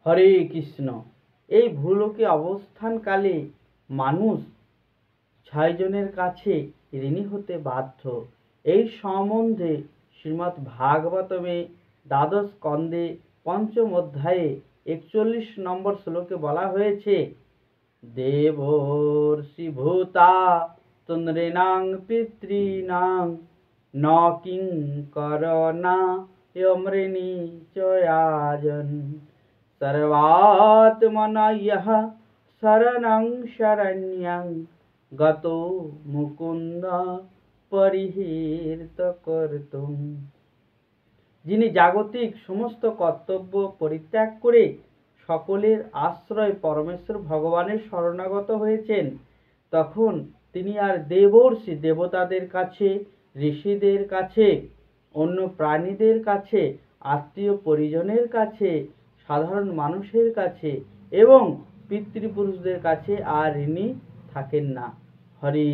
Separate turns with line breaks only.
হরে কৃষ্ণ। এই ভূলোকে অবস্থানকালে মানুষ 6 জনের কাছে ঋণী হতে বাধ্য। এই সম্বন্ধে শ্রীমদ্ ভাগবতমে দ্বাদশ স্কন্ধে পঞ্চম অধ্যায়ে 41 নম্বর শ্লোকে বলা হয়েছে, দেবর্ষি ভূতা তন্দ্রেণাং পিতॄণাং ন কিঙ্করণায়মৃণী চয়াজন সর্বাত্মনা ইয়ঃ শরণং শরণ্যং গতো মুকুন্দ পরিহৃত কর্তুম। যিনি জাগতিক সমস্ত কর্তব্য পরিত্যাগ করে সকলের আশ্রয় পরমেশ্বর ভগবানের শরণাগত হয়েছেন, তখন তিনি আর দেবর্ষি দেবতাদের কাছে, ঋষিদের কাছে, অন্য প্রাণীদের কাছে, আত্মীয় পরিজনের কাছে, সাধারণ মানুষের কাছে এবং পিতৃপুরুষদের কাছে আর ঋণী থাকেন না। হরি